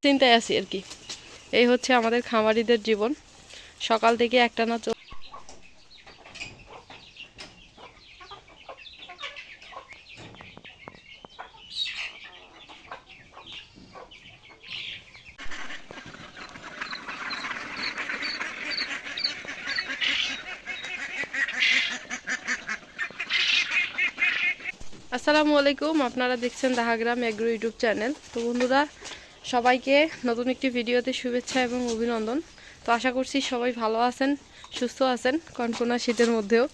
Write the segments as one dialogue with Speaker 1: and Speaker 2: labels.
Speaker 1: চিন্তায় আছি আর কি। এই হচ্ছে আমাদের খামারিদের জীবন, সকাল থেকে একটানা আসসালামু আলাইকুম, আপনারা দেখছেন দাহাগ্রাম এগ্রো ইউটিউব চ্যানেল। তো বন্ধুরা, সবাইকে নতুন একটি ভিডিওতে শুভেচ্ছা এবং অভিনন্দন। তো আশা করছি সবাই ভালো আছেন, সুস্থ আছেন কনকনা শীতের মধ্যেও।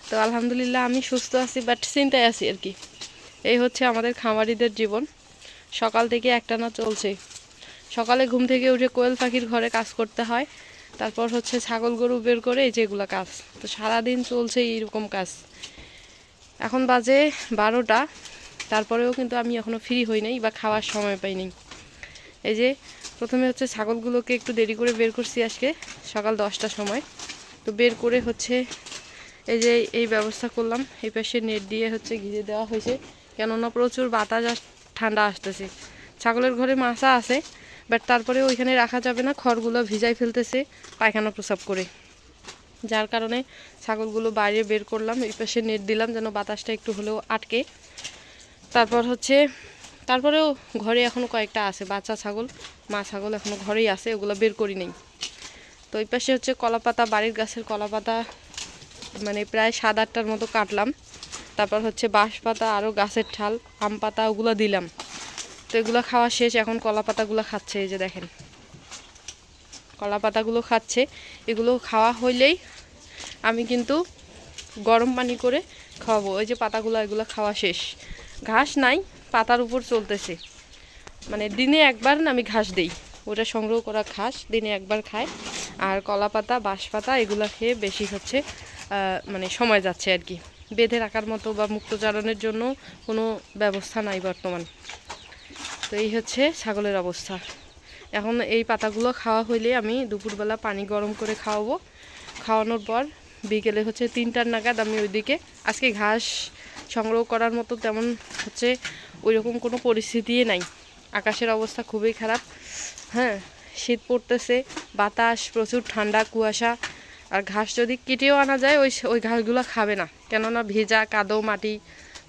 Speaker 1: তো আলহামদুলিল্লাহ আমি সুস্থ আছি, বাট চিন্তায় আছি আর কি। এই হচ্ছে আমাদের খামারিদের জীবন, সকাল থেকে একটানা চলছে। সকালে ঘুম থেকে উঠে কোয়েল পাখির ঘরে কাজ করতে হয়, তারপর হচ্ছে ছাগল গরু বের করে এই যেগুলো কাজ। তো সারাদিন চলছে এইরকম কাজ। এখন বাজে 12টা, তারপরেও কিন্তু আমি এখনও ফ্রি হই নাই বা খাওয়ার সময় পাই নাই। এই যে প্রথমে হচ্ছে ছাগলগুলোকে একটু দেরি করে বের করছি আজকে সকাল 10টার সময়। তো বের করে হচ্ছে এই যে এই ব্যবস্থা করলাম, এই পাশে নেট দিয়ে হচ্ছে ঘিরে দেওয়া হয়েছে, কেননা প্রচুর বাতাস ঠান্ডা আসতেছে। ছাগলের ঘরে মাছা আছে, বাট তারপরে ওইখানে রাখা যাবে না, খড়গুলো ভিজাই ফেলতেছে পায়খানা প্রসাব করে, যার কারণে ছাগলগুলো বাইরে বের করলাম। এই পাশে নেট দিলাম যেন বাতাসটা একটু হলেও আটকে। তারপর হচ্ছে তারপরেও ঘরে এখনও কয়েকটা আছে বাচ্চা ছাগল, মা ছাগল এখনও ঘরেই আছে, ওগুলো বের করি নেই। তো এই পাশে হচ্ছে কলাপাতা, বাড়ির গাছের কলাপাতা মানে প্রায় 7-8টার মতো কাটলাম। তারপর হচ্ছে বাঁশ পাতা, আরও গাছের ঠাল, আম পাতা, ওগুলো দিলাম। তো এগুলো খাওয়া শেষ, এখন কলা পাতাগুলো খাচ্ছে। এই যে দেখেন কলা পাতাগুলো খাচ্ছে। এগুলো খাওয়া হইলেই আমি কিন্তু গরম পানি করে খাওয়াবো। ওই যে পাতাগুলো, এগুলো খাওয়া শেষ। ঘাস নাই, পাতার উপর চলতেছে। মানে দিনে একবার আমি ঘাস দেই, ওটা সংগ্রহ করা ঘাস দিনে একবার খায়। আর কলা পাতা, বাঁশ পাতা এগুলো খেয়ে বেশি হচ্ছে মানে সময় যাচ্ছে আর কি। বেঁধে রাখার মতো বা মুক্তচারণের জন্য কোনো ব্যবস্থা নাই বর্তমান। তো এই হচ্ছে ছাগলের অবস্থা। এখন এই পাতাগুলো খাওয়া হইলে আমি দুপুরবেলা পানি গরম করে খাওয়াবো। খাওয়ানোর পর বিকেলে হচ্ছে 3টার নাগাদ আমি ওইদিকে, আজকে ঘাস সংগ্রহ করার মতো তেমন হচ্ছে ওইরকম কোনো পরিস্থিতিই নাই। আকাশের অবস্থা খুবই খারাপ। হ্যাঁ, শীত পড়তেছে, বাতাস প্রচুর, ঠান্ডা, কুয়াশা। আর ঘাস যদি কেটেও আনা যায়, ওই ঘাসগুলো খাবে না, কেননা ভেজা কাদো মাটি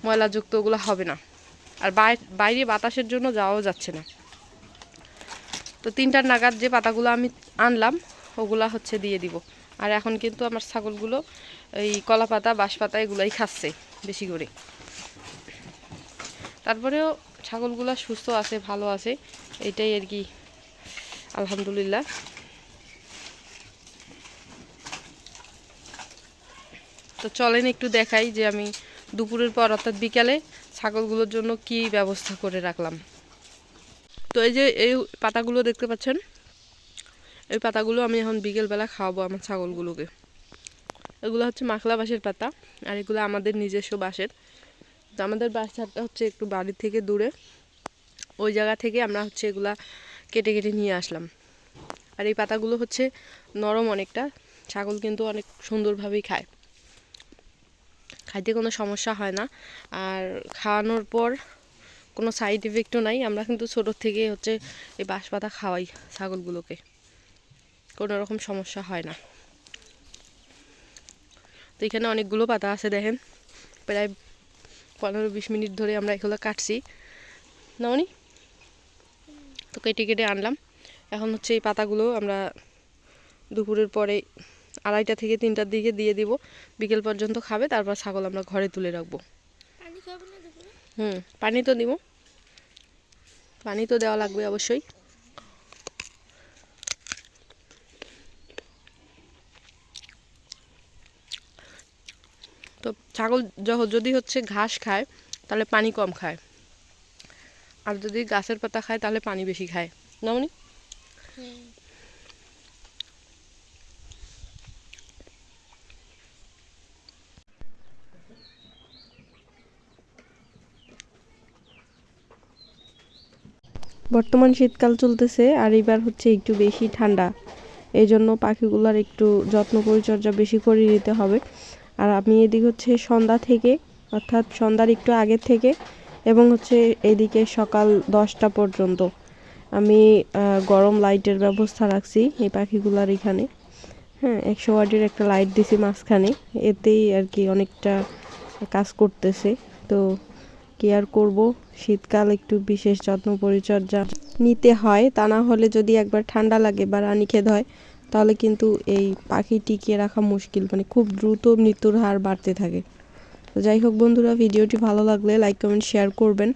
Speaker 1: ময়লাযুক্ত ওগুলো হবে না। আর বাইরে বাতাসের জন্য যাওয়াও যাচ্ছে না। তো 3টার নাগাদ যে পাতাগুলো আমি আনলাম ওগুলা হচ্ছে দিয়ে দিব। আর এখন কিন্তু আমার ছাগলগুলো এই কলা পাতা, বাঁশ পাতা এগুলাই খাচ্ছে বেশি করে। তারপরেও ছাগলগুলো সুস্থ আছে, ভালো আছে, এটাই আর কি, আলহামদুলিল্লাহ। তো চলেন একটু দেখাই যে আমি দুপুরের পর অর্থাৎ বিকালে ছাগলগুলোর জন্য কি ব্যবস্থা করে রাখলাম। তো এই যে এই পাতাগুলো দেখতে পাচ্ছেন, এই পাতাগুলো আমি এখন বিকেলবেলা খাওয়াবো আমার ছাগলগুলোকে। এগুলো হচ্ছে মাখলা বাঁশের পাতা, আর এগুলো আমাদের নিজস্ব বাঁশের। তো আমাদের বাসাটা হচ্ছে একটু বাড়ি থেকে দূরে, ওই জায়গা থেকে আমরা হচ্ছে এগুলা কেটে কেটে নিয়ে আসলাম। আর এই পাতাগুলো হচ্ছে নরম অনেকটা, ছাগল কিন্তু অনেক সুন্দরভাবেই খায়, খাইতে কোনো সমস্যা হয় না। আর খাওয়ানোর পর কোনো সাইড এফেক্টও নাই। আমরা কিন্তু ছোটোর থেকে হচ্ছে এই বাঁশ পাতা খাওয়াই ছাগলগুলোকে, কোনো রকম সমস্যা হয় না। তো এখানে অনেকগুলো পাতা আছে দেখেন, প্রায় 15-20 মিনিট ধরে আমরা এগুলো কাটছি নাওনি। তো কেটে কেটে আনলাম। এখন হচ্ছে এই পাতাগুলো আমরা দুপুরের পরে 2:30 থেকে 3টার দিকে দিয়ে দিব, বিকেল পর্যন্ত খাবে। তারপর ছাগল আমরা ঘরে তুলে রাখবো। পানি তো দিব, পানি তো দেওয়া লাগবে অবশ্যই। তো ছাগল যদি হচ্ছে ঘাস খায় তাহলে পানি কম খায়, আর যদি গাছের পাতা খায় তাহলে পানি বেশি খায় নামনি। বর্তমান শীতকাল চলতেছে, আর এবার হচ্ছে একটু বেশি ঠান্ডা, এই জন্য পাখিগুলোর একটু যত্ন পরিচর্যা বেশি করে নিতে হবে। আর আমি এদিকে হচ্ছে সন্ধ্যা থেকে, অর্থাৎ সন্ধ্যার একটু আগের থেকে, এবং হচ্ছে এদিকে সকাল 10টা পর্যন্ত আমি গরম লাইটের ব্যবস্থা রাখছি এই পাখিগুলার এখানে। হ্যাঁ, 100 ওয়াটের একটা লাইট দিছি মাঝখানে, এতেই আর কি অনেকটা কাজ করতেছে। তো কি আর করব, শীতকাল একটু বিশেষ যত্ন পরিচর্যা নিতে হয়, তা না হলে যদি একবার ঠান্ডা লাগে বা রানীক্ষেত হয় তাহলে কিন্তু এই পাখি টিকিয়ে রাখা মুশকিল, মানে খুব দ্রুত মৃত্যুর হার বাড়তে থাকে। তো যাই হোক বন্ধুরা, ভিডিওটি ভালো লাগলে লাইক কমেন্ট শেয়ার করবেন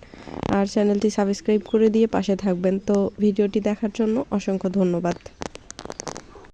Speaker 1: আর চ্যানেলটি সাবস্ক্রাইব করে দিয়ে পাশে থাকবেন। তো ভিডিওটি দেখার জন্য অসংখ্য ধন্যবাদ।